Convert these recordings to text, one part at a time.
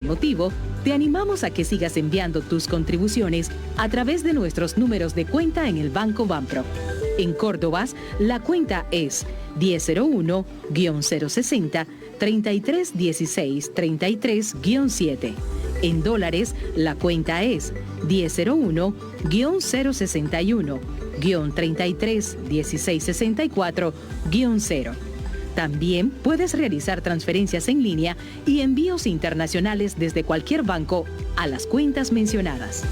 motivo, te animamos a que sigas enviando tus contribuciones a través de nuestros números de cuenta en el Banco Banpro. En Córdobas, la cuenta es 1001-060-3316-33-7. En dólares, la cuenta es 1001-061-331664-0. También puedes realizar transferencias en línea y envíos internacionales desde cualquier banco a las cuentas mencionadas.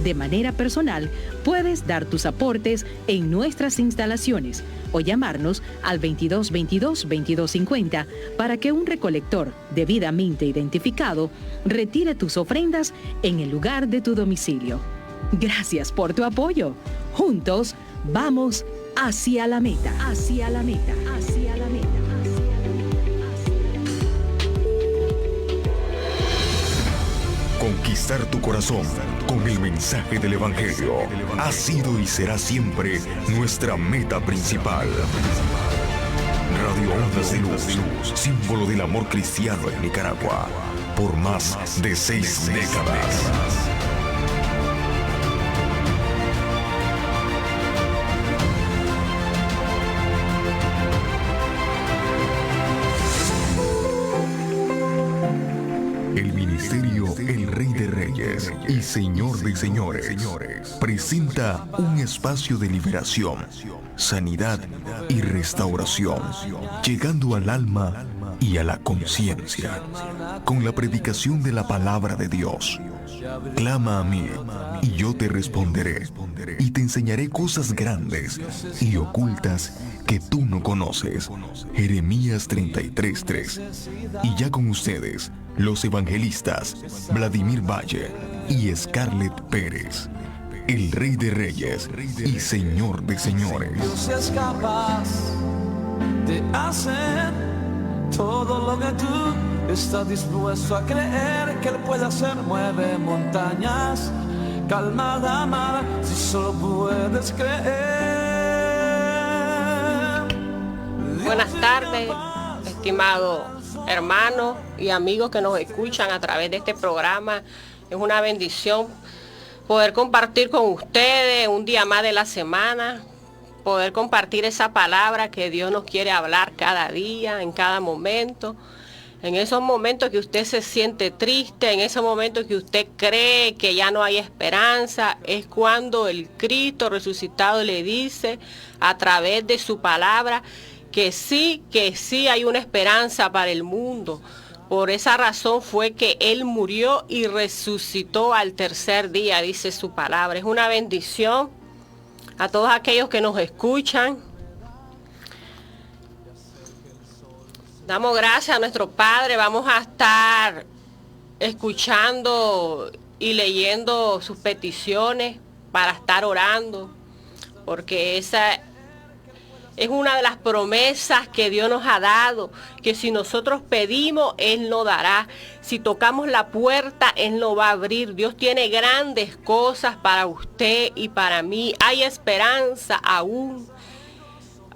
De manera personal, puedes dar tus aportes en nuestras instalaciones o llamarnos al 2222-2250 para que un recolector debidamente identificado retire tus ofrendas en el lugar de tu domicilio. Gracias por tu apoyo. Juntos, vamos hacia la meta, hacia la meta, hacia la meta. Conquistar tu corazón con el mensaje del Evangelio ha sido y será siempre nuestra meta principal. Radio Ondas de Luz, símbolo del amor cristiano en Nicaragua, por más de 6 décadas. El Ministerio El Rey de Reyes y Señor de Señores presenta un espacio de liberación, sanidad y restauración, llegando al alma y a la conciencia, con la predicación de la palabra de Dios. Clama a mí y yo te responderé y te enseñaré cosas grandes y ocultas que tú no conoces. Jeremías 33:3. Y ya con ustedes, los evangelistas Vladimir Valle y Scarlett Pérez, el Rey de Reyes y Señor de Señores. Dios es capaz de hacer todo lo que tú estás dispuesto a creer que Él puede hacer. Mueve montañas, calma la mar, si solo puedes creer. Buenas tardes, estimado hermanos y amigos que nos escuchan a través de este programa. Es una bendición poder compartir con ustedes un día más de la semana, poder compartir esa palabra que Dios nos quiere hablar cada día, en cada momento. En esos momentos que usted se siente triste, en esos momentos que usted cree que ya no hay esperanza, es cuando el Cristo resucitado le dice a través de su palabra que sí hay una esperanza para el mundo. Por esa razón fue que Él murió y resucitó al tercer día, dice su palabra. Es una bendición a todos aquellos que nos escuchan. Damos gracias a nuestro Padre. Vamos a estar escuchando y leyendo sus peticiones para estar orando, porque esa es una de las promesas que Dios nos ha dado, que si nosotros pedimos, Él nos dará. Si tocamos la puerta, Él nos va a abrir. Dios tiene grandes cosas para usted y para mí. Hay esperanza aún.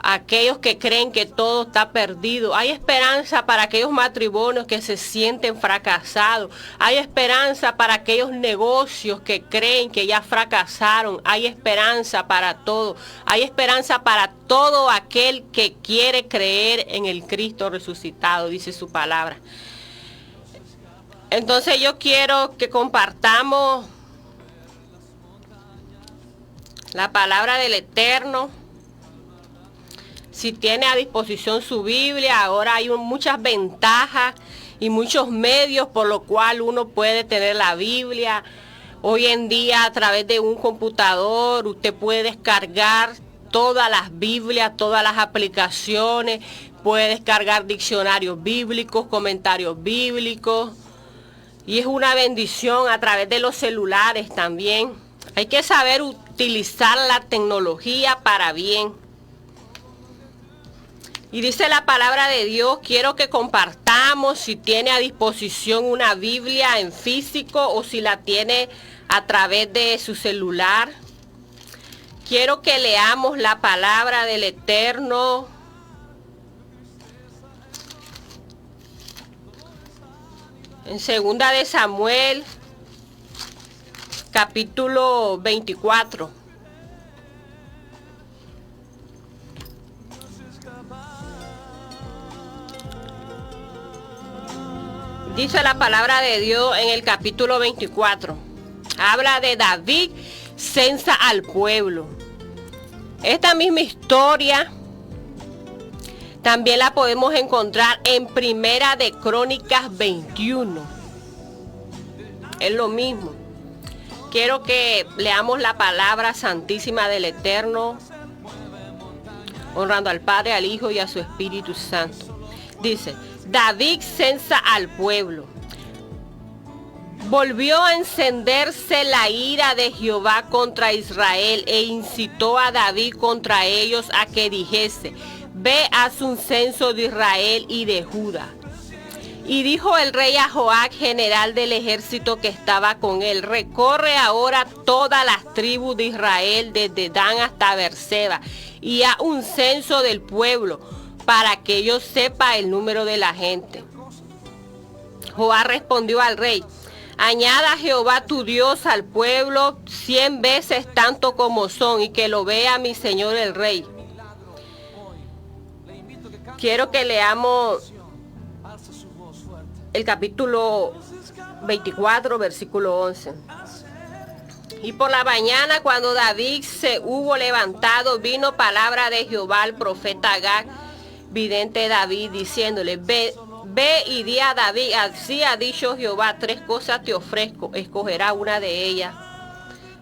Aquellos que creen que todo está perdido. Hay esperanza para aquellos matrimonios que se sienten fracasados. Hay esperanza para aquellos negocios que creen que ya fracasaron. Hay esperanza para todo. Hay esperanza para todo aquel que quiere creer en el Cristo resucitado, dice su palabra. Entonces yo quiero que compartamos la palabra del Eterno. Si tiene a disposición su Biblia, ahora hay muchas ventajas y muchos medios por lo cual uno puede tener la Biblia. Hoy en día a través de un computador usted puede descargar todas las Biblias, todas las aplicaciones, puede descargar diccionarios bíblicos, comentarios bíblicos. Y es una bendición a través de los celulares también. Hay que saber utilizar la tecnología para bien. Y dice la palabra de Dios, quiero que compartamos si tiene a disposición una Biblia en físico o si la tiene a través de su celular. Quiero que leamos la palabra del Eterno. En segunda de Samuel, capítulo 24. Dice la palabra de Dios en el capítulo 24. Habla de David censa al pueblo. Esta misma historia también la podemos encontrar en Primera de Crónicas 21. Es lo mismo. Quiero que leamos la palabra santísima del Eterno, honrando al Padre, al Hijo y a su Espíritu Santo. Dice: David censa al pueblo. Volvió a encenderse la ira de Jehová contra Israel e incitó a David contra ellos a que dijese: Ve, haz un censo de Israel y de Judá. Y dijo el rey a Joab, general del ejército que estaba con él: recorre ahora todas las tribus de Israel, desde Dan hasta Beerseba, y haz un censo del pueblo, para que yo sepa el número de la gente. Joab respondió al rey: añada Jehová tu Dios al pueblo 100 veces tanto como son, y que lo vea mi señor el rey. Quiero que leamos el capítulo 24, versículo 11. Y por la mañana, cuando David se hubo levantado, vino palabra de Jehová al profeta Gad, vidente David, diciéndole: ve y di a David, así ha dicho Jehová, 3 cosas te ofrezco, escogerá una de ellas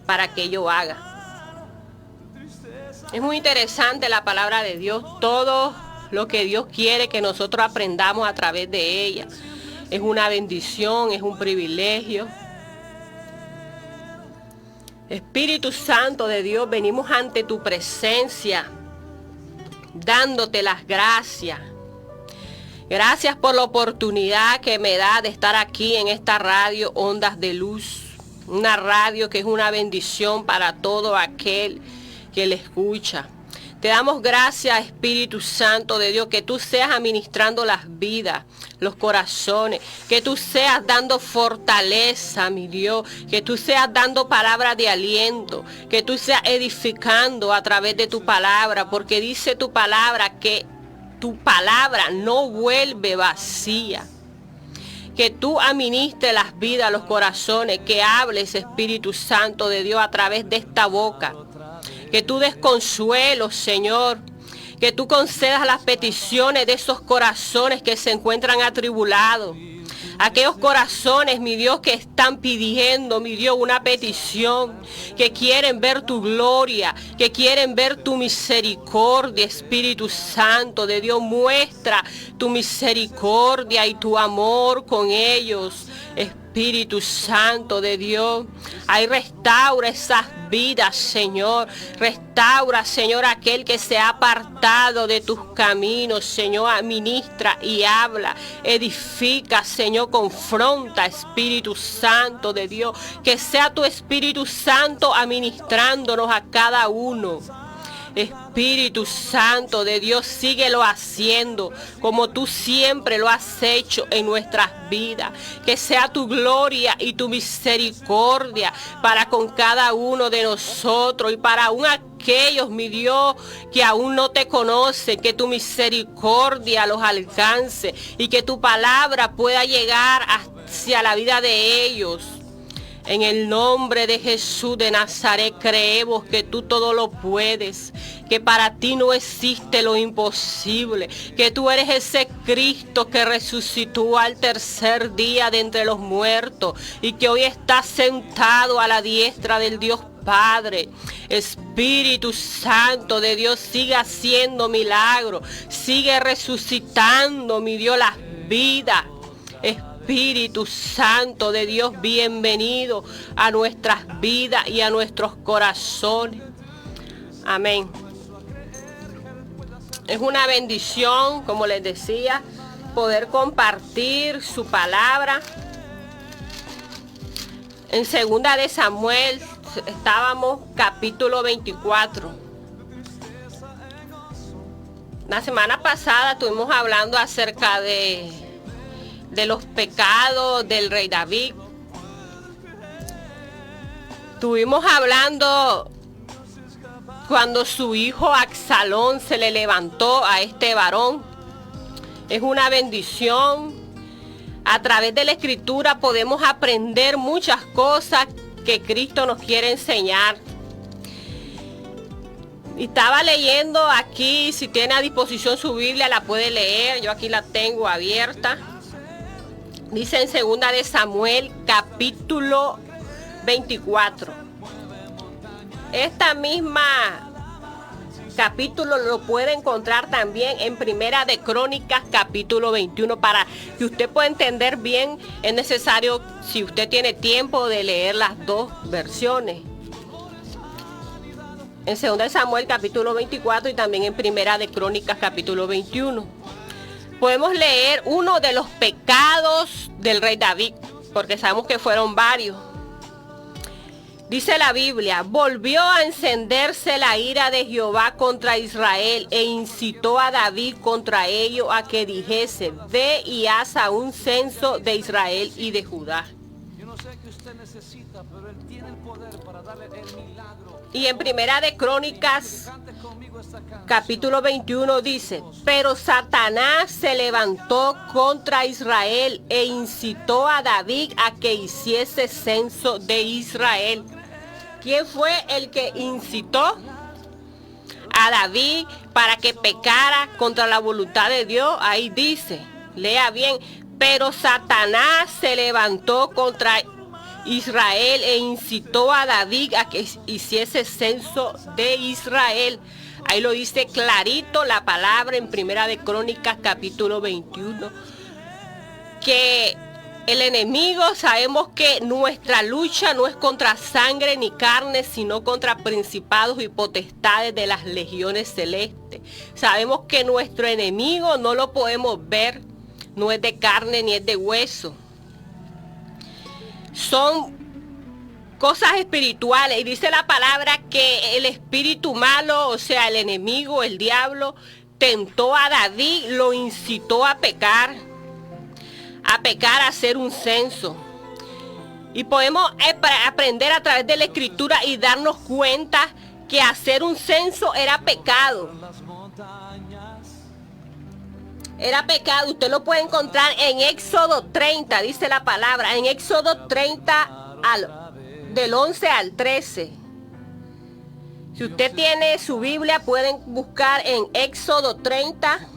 para que yo haga. Es muy interesante la palabra de Dios, todo lo que Dios quiere que nosotros aprendamos a través de ella. Es una bendición, es un privilegio. Espíritu Santo de Dios, venimos ante tu presencia, dándote las gracias. Gracias por la oportunidad que me da de estar aquí en esta radio Ondas de Luz. Una radio que es una bendición para todo aquel que le escucha. Te damos gracias, Espíritu Santo de Dios, que tú seas administrando las vidas, los corazones, que tú seas dando fortaleza, mi Dios, que tú seas dando palabras de aliento, que tú seas edificando a través de tu palabra, porque dice tu palabra que tu palabra no vuelve vacía. Que tú administres las vidas, los corazones, que hables, Espíritu Santo de Dios, a través de esta boca. Que tú des consuelo, Señor. Que tú concedas las peticiones de esos corazones que se encuentran atribulados. Aquellos corazones, mi Dios, que están pidiendo, mi Dios, una petición, que quieren ver tu gloria, que quieren ver tu misericordia, Espíritu Santo de Dios. Muestra tu misericordia y tu amor con ellos, Espíritu Santo de Dios. Ahí restaura esas vidas, Señor. Restaura, Señor, aquel que se ha apartado de tus caminos, Señor. Administra y habla. Edifica, Señor. Confronta, Espíritu Santo de Dios. Que sea tu Espíritu Santo administrándonos a cada uno. Espíritu Santo de Dios, síguelo haciendo como tú siempre lo has hecho en nuestras vidas. Que sea tu gloria y tu misericordia para con cada uno de nosotros y para aún aquellos, mi Dios, que aún no te conocen. Que tu misericordia los alcance y que tu palabra pueda llegar hacia la vida de ellos. En el nombre de Jesús de Nazaret creemos que tú todo lo puedes, que para ti no existe lo imposible, que tú eres ese Cristo que resucitó al tercer día de entre los muertos y que hoy está sentado a la diestra del Dios Padre. Espíritu Santo de Dios, sigue haciendo milagros, sigue resucitando, mi Dios, las vidas. Espíritu Santo de Dios, bienvenido a nuestras vidas y a nuestros corazones. Amén. Es una bendición, como les decía, poder compartir su palabra. En segunda de Samuel estábamos capítulo 24. La semana pasada estuvimos hablando acerca de de los pecados del rey David. Estuvimos hablando cuando su hijo Absalón se le levantó a este varón. Es una bendición. A través de la Escritura podemos aprender muchas cosas que Cristo nos quiere enseñar. Y estaba leyendo aquí, si tiene a disposición su Biblia, la puede leer. Yo aquí la tengo abierta. Dice en 2 de Samuel, capítulo 24. Esta misma capítulo lo puede encontrar también en Primera de Crónicas, capítulo 21. Para que usted pueda entender bien, es necesario, si usted tiene tiempo, de leer las dos versiones. En 2 de Samuel, capítulo 24, y también en Primera de Crónicas, capítulo 21. Podemos leer uno de los pecados del rey David, porque sabemos que fueron varios. Dice la Biblia: volvió a encenderse la ira de Jehová contra Israel e incitó a David contra ellos a que dijese: ve y haz un censo de Israel y de Judá. Y en Primera de Crónicas, capítulo 21 dice: pero Satanás se levantó contra Israel e incitó a David a que hiciese censo de Israel. ¿Quién fue el que incitó a David para que pecara contra la voluntad de Dios? Ahí dice, lea bien: pero Satanás se levantó contra Israel e incitó a David a que hiciese censo de Israel. Ahí lo dice clarito la palabra en Primera de Crónicas, capítulo 21, que el enemigo, sabemos que nuestra lucha no es contra sangre ni carne, sino contra principados y potestades de las legiones celestes. Sabemos que nuestro enemigo no lo podemos ver, no es de carne ni es de hueso. Son cosas espirituales, y dice la palabra que el espíritu malo, o sea, el enemigo, el diablo, tentó a David, lo incitó a pecar, a hacer un censo. Y podemos aprender a través de la Escritura y darnos cuenta que hacer un censo era pecado. Era pecado. Usted lo puede encontrar en Éxodo 30, dice la palabra, en Éxodo 30 del 11 al 13. Si usted tiene su Biblia, pueden buscar en Éxodo 30.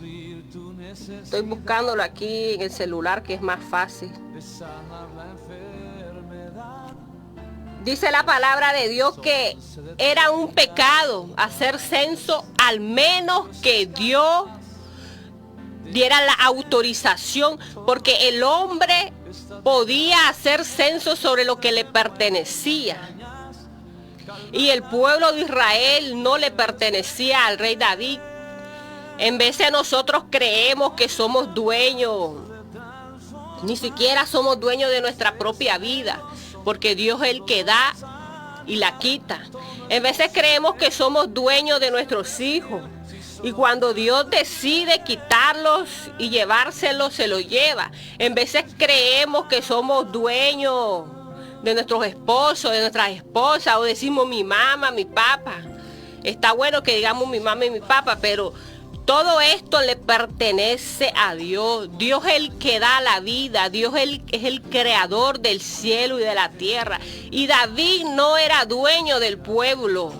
Estoy buscándolo aquí en el celular, que es más fácil. Dice la palabra de Dios que era un pecado hacer censo, al menos que Dios diera la autorización, porque el hombre podía hacer censo sobre lo que le pertenecía. Y el pueblo de Israel no le pertenecía al rey David. En vez de nosotros creemos que somos dueños, ni siquiera somos dueños de nuestra propia vida, porque Dios es el que da y la quita. En veces creemos que somos dueños de nuestros hijos, y cuando Dios decide quitarlos y llevárselos, se los lleva. En veces creemos que somos dueños de nuestros esposos, de nuestras esposas, o decimos mi mamá, mi papá. Está bueno que digamos mi mamá y mi papá, pero todo esto le pertenece a Dios. Dios es el que da la vida. Dios es el creador del cielo y de la tierra. Y David no era dueño del pueblo.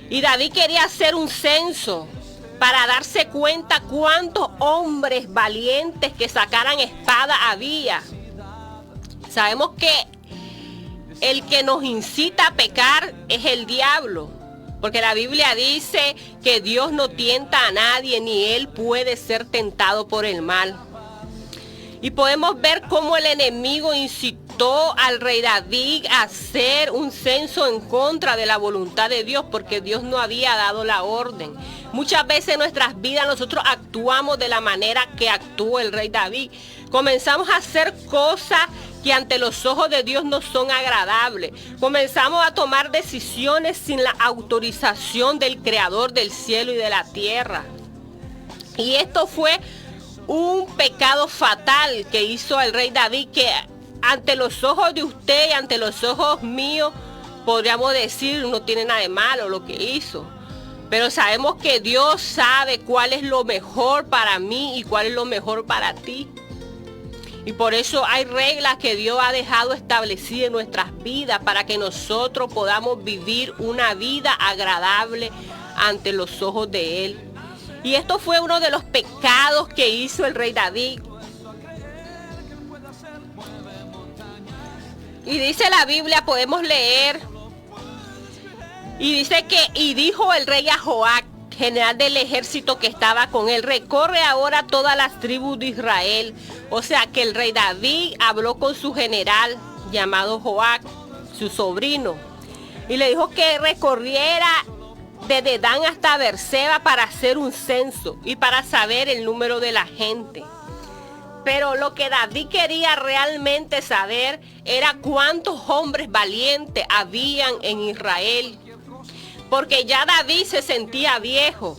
Y David quería hacer un censo para darse cuenta cuántos hombres valientes que sacaran espada había. Sabemos que el que nos incita a pecar es el diablo. Porque la Biblia dice que Dios no tienta a nadie, ni él puede ser tentado por el mal. Y podemos ver cómo el enemigo incitó al rey David a hacer un censo en contra de la voluntad de Dios, porque Dios no había dado la orden. Muchas veces en nuestras vidas nosotros actuamos de la manera que actuó el rey David. Comenzamos a hacer cosas que ante los ojos de Dios no son agradables. Comenzamos a tomar decisiones sin la autorización del Creador del cielo y de la tierra. Y esto fue un pecado fatal que hizo el rey David, que ante los ojos de usted y ante los ojos míos podríamos decir no tiene nada de malo lo que hizo. Pero sabemos que Dios sabe cuál es lo mejor para mí y cuál es lo mejor para ti. Y por eso hay reglas que Dios ha dejado establecidas en nuestras vidas para que nosotros podamos vivir una vida agradable ante los ojos de Él. Y esto fue uno de los pecados que hizo el rey David. Y dice la Biblia, podemos leer, y dice que, y dijo el rey a Joab, general del ejército que estaba con él, recorre ahora todas las tribus de Israel. O sea que el rey David habló con su general llamado Joab, su sobrino, y le dijo que recorriera desde Dan hasta Beerseba para hacer un censo y para saber el número de la gente. Pero lo que David quería realmente saber era cuántos hombres valientes habían en Israel. Porque ya David se sentía viejo.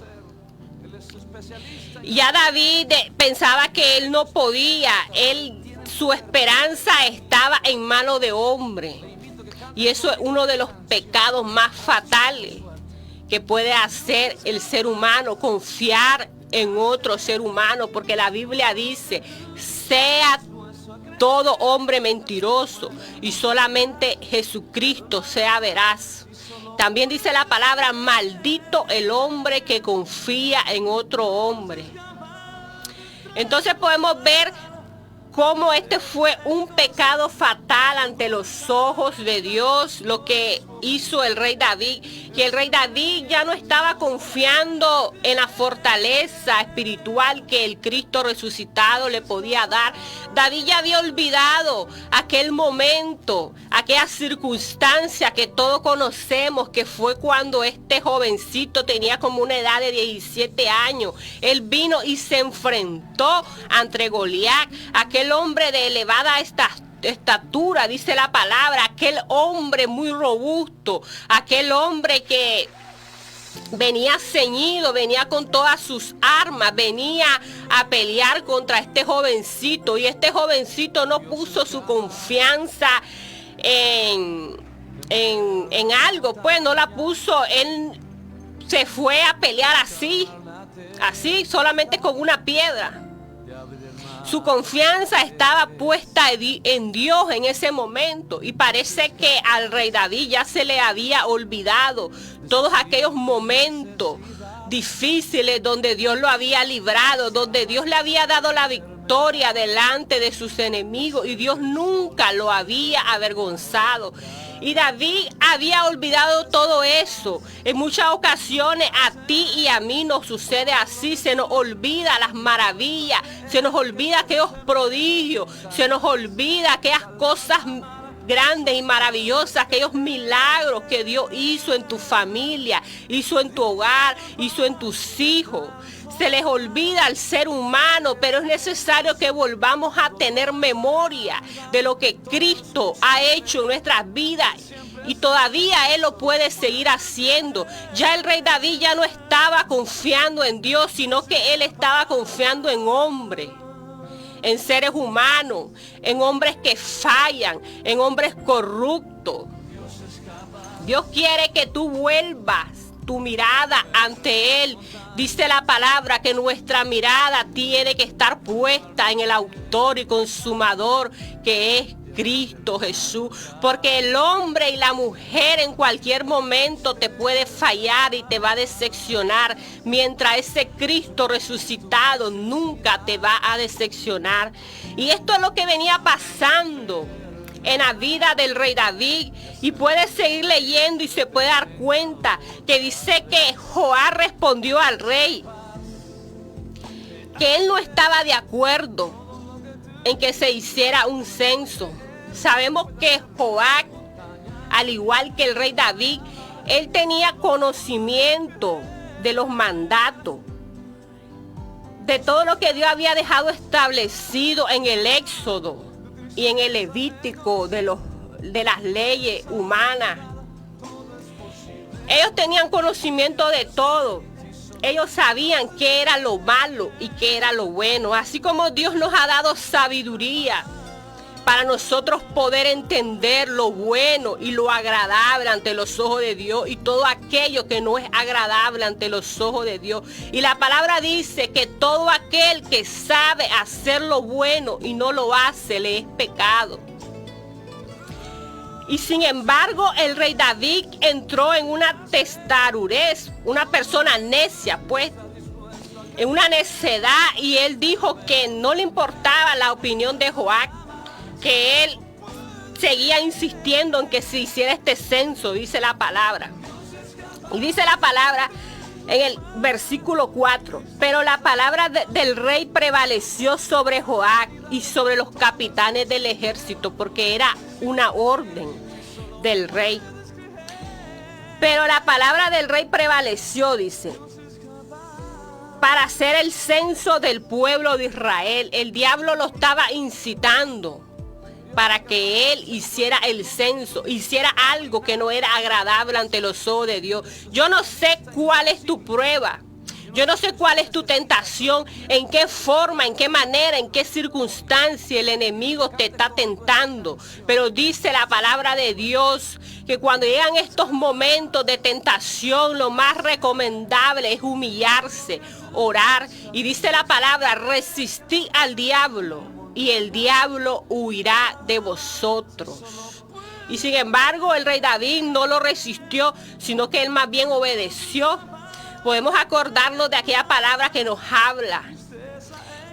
Ya David pensaba que él no podía. Su esperanza estaba en manos de hombre. Y eso es uno de los pecados más fatales que puede hacer el ser humano, confiar en otro ser humano, porque la Biblia dice, sea todo hombre mentiroso y solamente Jesucristo sea veraz. También dice la palabra, maldito el hombre que confía en otro hombre. Entonces podemos ver cómo este fue un pecado fatal ante los ojos de Dios, lo que hizo el rey David. Y el rey David ya no estaba confiando en la fortaleza espiritual que el Cristo resucitado le podía dar. David ya había olvidado aquel momento, aquella circunstancia que todos conocemos, que fue cuando este jovencito tenía como una edad de 17 años. Él vino y se enfrentó ante Goliat, aquel hombre de elevada estatura, dice la palabra, aquel hombre muy robusto, aquel hombre que venía ceñido, venía con todas sus armas, venía a pelear contra este jovencito, y este jovencito no puso su confianza en algo, pues no la puso, él se fue a pelear así, solamente con una piedra. Su confianza estaba puesta en Dios en ese momento, y parece que al rey David ya se le había olvidado todos aquellos momentos difíciles donde Dios lo había librado, donde Dios le había dado la victoria delante de sus enemigos y Dios nunca lo había avergonzado. Y David había olvidado todo eso. En muchas ocasiones a ti y a mí nos sucede así. Se nos olvida las maravillas, se nos olvida aquellos prodigios, se nos olvida aquellas cosas grandes y maravillosas, aquellos milagros que Dios hizo en tu familia, hizo en tu hogar, hizo en tus hijos. Se les olvida al ser humano, pero es necesario que volvamos a tener memoria de lo que Cristo ha hecho en nuestras vidas, y todavía Él lo puede seguir haciendo. Ya el rey David ya no estaba confiando en Dios, sino que él estaba confiando en hombres, en seres humanos, en hombres que fallan, en hombres corruptos. Dios quiere que tú vuelvas tu mirada ante Él. Dice la palabra que nuestra mirada tiene que estar puesta en el autor y consumador, que es Cristo Jesús, porque el hombre y la mujer en cualquier momento te puede fallar y te va a decepcionar, mientras ese Cristo resucitado nunca te va a decepcionar. Y esto es lo que venía pasando en la vida del rey David, y puedes seguir leyendo y se puede dar cuenta que dice que Joab respondió al rey que él no estaba de acuerdo en que se hiciera un censo. Sabemos que Joab, al igual que el rey David, él tenía conocimiento de los mandatos, de todo lo que Dios había dejado establecido en el Éxodo y en el Levítico, de las leyes humanas. Ellos tenían conocimiento de todo. ellos sabían qué era lo malo y qué era lo bueno. Así como Dios nos ha dado sabiduría para nosotros poder entender lo bueno y lo agradable ante los ojos de Dios y todo aquello que no es agradable ante los ojos de Dios. Y la palabra dice que todo aquel que sabe hacer lo bueno y no lo hace, le es pecado. Y sin embargo, el rey David entró en una testarudez, una persona necia, pues, en una necedad, y él dijo que no le importaba la opinión de Joab, que él seguía insistiendo en que se hiciera este censo, dice la palabra. Y dice la palabra en el versículo 4, pero la palabra del rey prevaleció sobre Joab y sobre los capitanes del ejército, porque era una orden del rey. Pero la palabra del rey prevaleció, dice, para hacer el censo del pueblo de Israel. El diablo lo estaba incitando para que él hiciera el censo, hiciera algo que no era agradable ante los ojos de Dios. Yo no sé cuál es tu prueba, yo no sé cuál es tu tentación, en qué forma, en qué manera, en qué circunstancia el enemigo te está tentando. Pero dice la palabra de Dios que cuando llegan estos momentos de tentación, lo más recomendable es humillarse, orar. Y dice la palabra, resistid al diablo y el diablo huirá de vosotros. Y sin embargo, el rey David no lo resistió, sino que él más bien obedeció. Podemos acordarnos de aquella palabra que nos habla,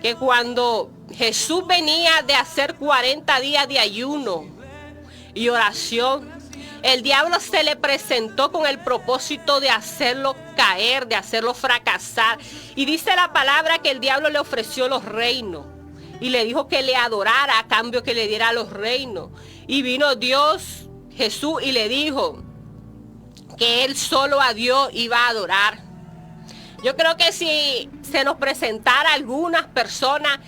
que cuando Jesús venía de hacer 40 días de ayuno y oración, el diablo se le presentó con el propósito de hacerlo caer, de hacerlo fracasar. Y dice la palabra que el diablo le ofreció los reinos y le dijo que le adorara a cambio que le diera los reinos. Y vino Dios, Jesús, y le dijo que él solo a Dios iba a adorar. Yo creo que si se nos presentara algunas personas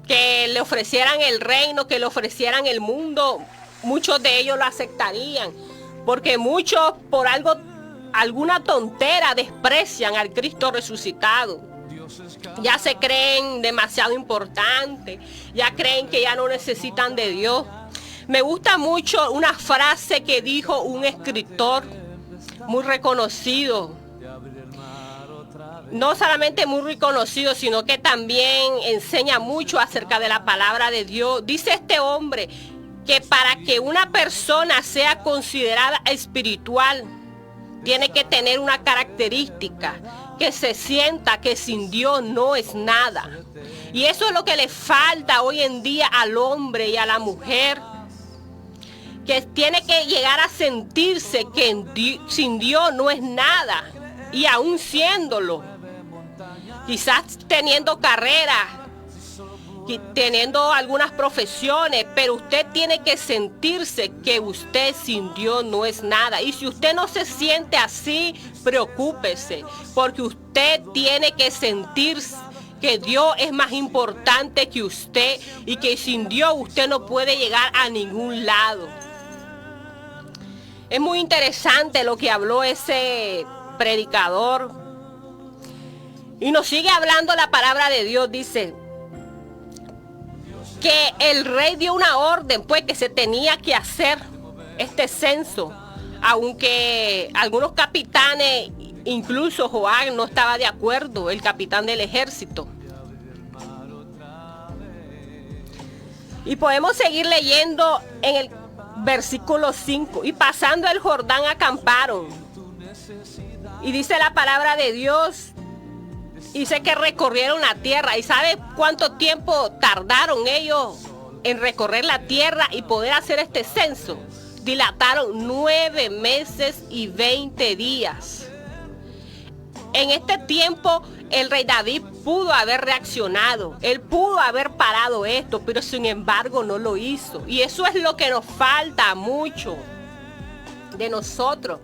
que le ofrecieran el reino, que le ofrecieran el mundo, muchos de ellos lo aceptarían, porque muchos por alguna tontera desprecian al Cristo resucitado. Ya se creen demasiado importantes, ya creen que ya no necesitan de Dios. Me gusta mucho una frase que dijo un escritor muy reconocido, no solamente muy reconocido, sino que también enseña mucho acerca de la palabra de Dios. Dice este hombre que para que una persona sea considerada espiritual, tiene que tener una característica, que se sienta que sin Dios no es nada. Y eso es lo que le falta hoy en día al hombre y a la mujer, que tiene que llegar a sentirse que sin Dios no es nada, y aún siéndolo, quizás teniendo carrera, teniendo algunas profesiones, pero usted tiene que sentirse que usted sin Dios no es nada. Y si usted no se siente así, preocúpese, porque usted tiene que sentirse que Dios es más importante que usted y que sin Dios usted no puede llegar a ningún lado. Es muy interesante lo que habló ese predicador. Y nos sigue hablando la palabra de Dios. Dice que el rey dio una orden, pues, que se tenía que hacer este censo, aunque algunos capitanes, incluso Joab, no estaba de acuerdo, el capitán del ejército. Y podemos seguir leyendo en el versículo 5. Y pasando el Jordán acamparon. Y dice la palabra de Dios, dice que recorrieron la tierra. ¿Y sabe cuánto tiempo tardaron ellos en recorrer la tierra y poder hacer este censo? Dilataron 9 meses y 20 días. En este tiempo el rey David pudo haber reaccionado, él pudo haber parado esto, pero sin embargo no lo hizo. Y eso es lo que nos falta mucho de nosotros.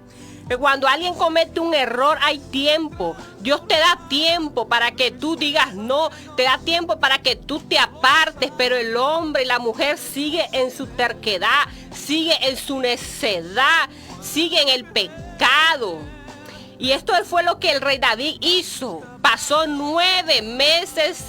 Que cuando alguien comete un error hay tiempo. Dios te da tiempo para que tú digas no, te da tiempo para que tú te apartes, pero el hombre y la mujer sigue en su terquedad, sigue en su necedad, sigue en el pecado. Y esto fue lo que el rey David hizo. Pasó 9 meses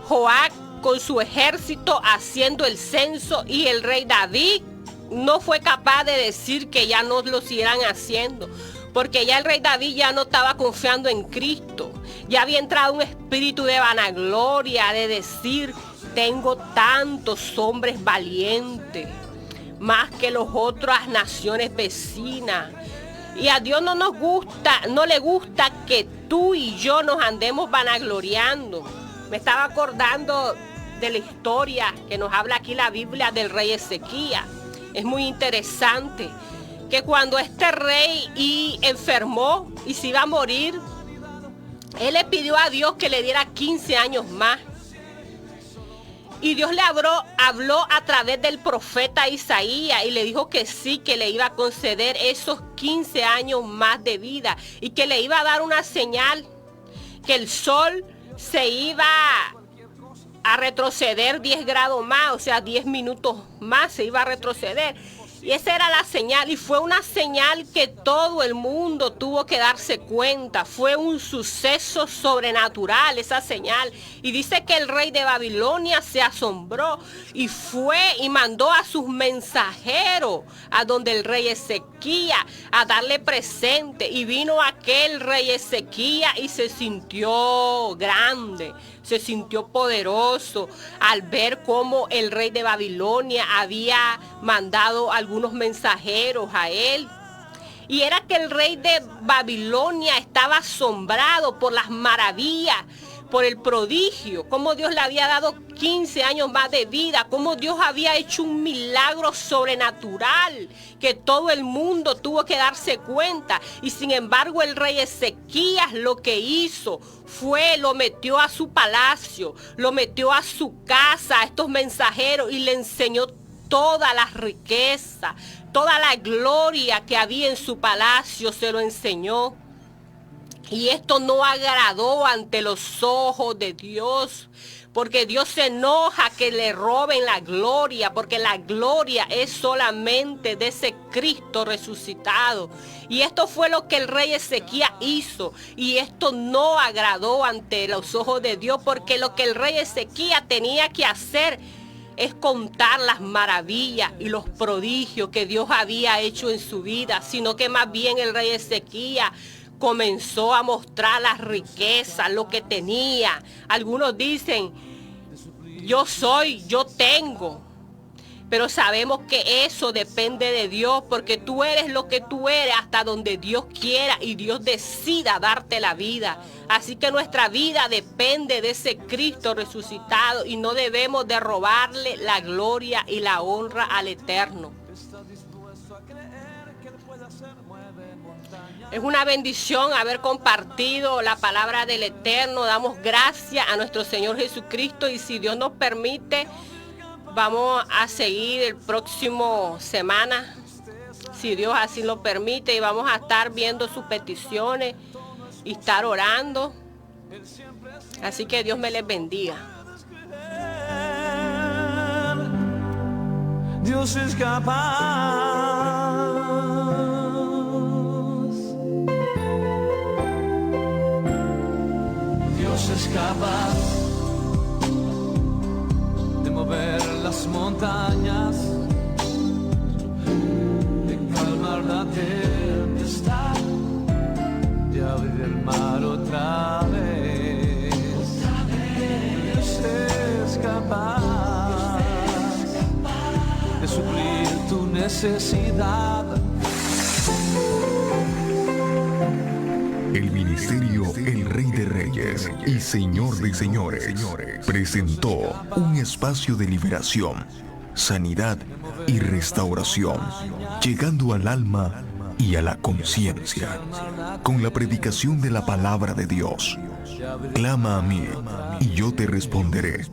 Joab con su ejército haciendo el censo, y el rey David no fue capaz de decir que ya no lo siguieran haciendo, porque ya el rey David ya no estaba confiando en Cristo. Ya había entrado un espíritu de vanagloria, de decir: tengo tantos hombres valientes, más que las otras naciones vecinas. Y a Dios no le gusta que tú y yo nos andemos vanagloriando. Me estaba acordando de la historia que nos habla aquí la Biblia del rey Ezequías. Es muy interesante que cuando este rey enfermó y se iba a morir, él le pidió a Dios que le diera 15 años más. Y Dios le habló a través del profeta Isaías y le dijo que sí, que le iba a conceder esos 15 años más de vida y que le iba a dar una señal, que el sol se iba a retroceder 10 grados más, o sea, 10 minutos más se iba a retroceder. Y esa era la señal, y fue una señal que todo el mundo tuvo que darse cuenta. Fue un suceso sobrenatural esa señal. Y dice que el rey de Babilonia se asombró y fue y mandó a sus mensajeros a donde el rey Ezequías a darle presente. Y vino aquel rey Ezequías y se sintió grande, se sintió poderoso al ver cómo el rey de Babilonia había mandado algunos mensajeros a él. Y era que el rey de Babilonia estaba asombrado por las maravillas, por el prodigio, cómo Dios le había dado 15 años más de vida, cómo Dios había hecho un milagro sobrenatural que todo el mundo tuvo que darse cuenta. Y sin embargo el rey Ezequías lo que hizo fue, lo metió a su palacio, lo metió a su casa, a estos mensajeros, y le enseñó toda la riqueza, toda la gloria que había en su palacio, se lo enseñó. Y esto no agradó ante los ojos de Dios, porque Dios se enoja que le roben la gloria, porque la gloria es solamente de ese Cristo resucitado. Y esto fue lo que el rey Ezequías hizo, y esto no agradó ante los ojos de Dios, porque lo que el rey Ezequías tenía que hacer es contar las maravillas y los prodigios que Dios había hecho en su vida, sino que más bien el rey Ezequías comenzó a mostrar las riquezas, lo que tenía. Algunos dicen: yo soy, yo tengo. Pero sabemos que eso depende de Dios, porque tú eres lo que tú eres hasta donde Dios quiera y Dios decida darte la vida. Así que nuestra vida depende de ese Cristo resucitado y no debemos de robarle la gloria y la honra al Eterno. Es una bendición haber compartido la palabra del Eterno. Damos gracias a nuestro Señor Jesucristo, y si Dios nos permite, vamos a seguir el próximo semana, si Dios así lo permite, y vamos a estar viendo sus peticiones y estar orando. Así que Dios me les bendiga. Dios es capaz. Dios es capaz de mover las montañas, de calmar la tempestad, de abrir el mar otra vez. Dios es capaz de suplir tu necesidad. El ministerio El Rey de Reyes y Señor de Señores presentó un espacio de liberación, sanidad y restauración, llegando al alma y a la conciencia, con la predicación de la palabra de Dios. Clama a mí y yo te responderé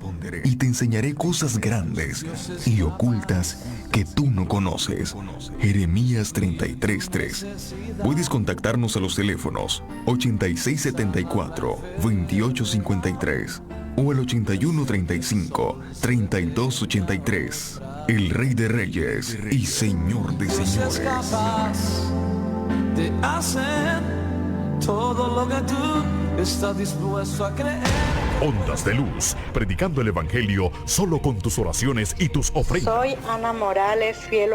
y te enseñaré cosas grandes y ocultas que tú no conoces. Jeremías 33:3. Puedes contactarnos a los teléfonos 8674-2853 o al 8135-3283. El Rey de Reyes y Señor de Señores. Dios es capaz de hacer todo lo que tú estás dispuesto a creer. Ondas de Luz, predicando el Evangelio solo con tus oraciones y tus ofrendas. Soy Ana Morales, fiel